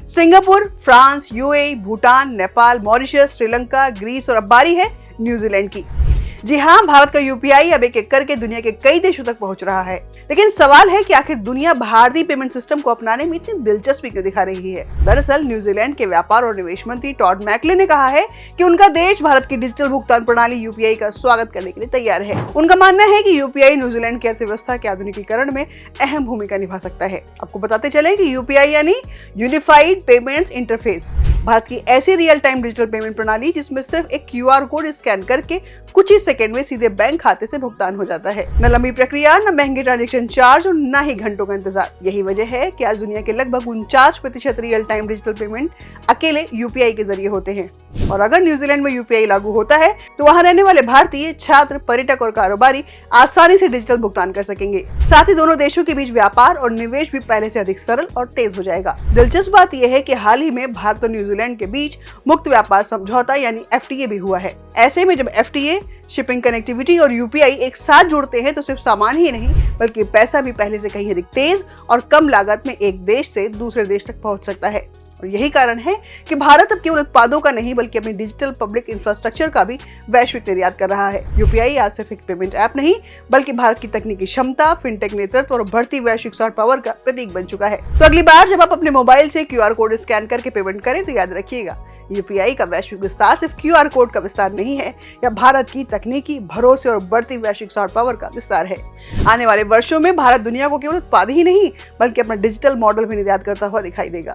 Singapore, France, UAE, Bhutan, Nepal, Mauritius, Sri Lanka, Greece और अब बारी है न्यूजीलैंड की। जी हाँ, भारत का यूपीआई अब एक एक करके दुनिया के कई देशों तक पहुंच रहा है। लेकिन सवाल है कि आखिर दुनिया भारतीय पेमेंट सिस्टम को अपनाने में इतनी दिलचस्पी क्यों दिखा रही है। दरअसल न्यूजीलैंड के व्यापार और निवेश मंत्री टॉड मैकले ने कहा है कि उनका देश भारत की डिजिटल भुगतान प्रणाली यूपीआई का स्वागत करने के लिए तैयार है। उनका मानना है कि यूपीआई न्यूजीलैंड की अर्थव्यवस्था के आधुनिकीकरण में अहम भूमिका निभा सकता है। आपको बताते चले कि यूपीआई यानी यूनिफाइड पेमेंट्स इंटरफेस भारत की ऐसी रियल टाइम डिजिटल पेमेंट प्रणाली जिसमें सिर्फ एक क्यूआर कोड स्कैन करके कुछ ही सेकंड में सीधे बैंक खाते से भुगतान हो जाता है। न लंबी प्रक्रिया, न महंगे ट्रांजैक्शन चार्ज और न ही घंटों का इंतजार। यही वजह है कि आज दुनिया के लगभग 49% रियल टाइम डिजिटल पेमेंट अकेले यूपीआई के जरिए होते हैं। और अगर न्यूजीलैंड में यूपीआई लागू होता है तो वहां रहने वाले भारतीय, छात्र, पर्यटक और कारोबारी आसानी से डिजिटल भुगतान कर सकेंगे। साथ ही दोनों देशों के बीच व्यापार और निवेश भी पहले से अधिक सरल और तेज हो जाएगा। दिलचस्प बात यह है कि हाल ही में भारत और न्यूजीलैंड के बीच मुक्त व्यापार समझौता यानी एफटीए भी हुआ है। ऐसे में जब एफटीए, शिपिंग, कनेक्टिविटी और यूपीआई एक साथ जुड़ते हैं तो सिर्फ सामान ही नहीं बल्कि पैसा भी पहले से कहीं अधिक तेज और कम लागत में एक देश से दूसरे देश तक पहुंच सकता है। और यही कारण है कि भारत अब केवल उत्पादों का नहीं बल्कि अपनी डिजिटल पब्लिक इंफ्रास्ट्रक्चर का भी वैश्विक निर्यात कर रहा है। यूपीआई आज सिर्फ एक पेमेंट ऐप नहीं बल्कि भारत की तकनीकी क्षमता, फिनटेक नेतृत्व और बढ़ती वैश्विक सॉफ्ट पावर का प्रतीक बन चुका है। तो अगली बार जब आप अपने मोबाइल से क्यूआर कोड स्कैन करके पेमेंट करें तो याद रखिएगा, यूपीआई का वैश्विक विस्तार सिर्फ क्यूआर कोड का विस्तार नहीं है, यह भारत की तकनीकी, भरोसे और बढ़ती वैश्विक सॉफ्ट पावर का विस्तार है। आने वाले वर्षों में भारत दुनिया को केवल उत्पाद ही नहीं बल्कि अपना डिजिटल मॉडल भी निर्यात करता हुआ दिखाई देगा।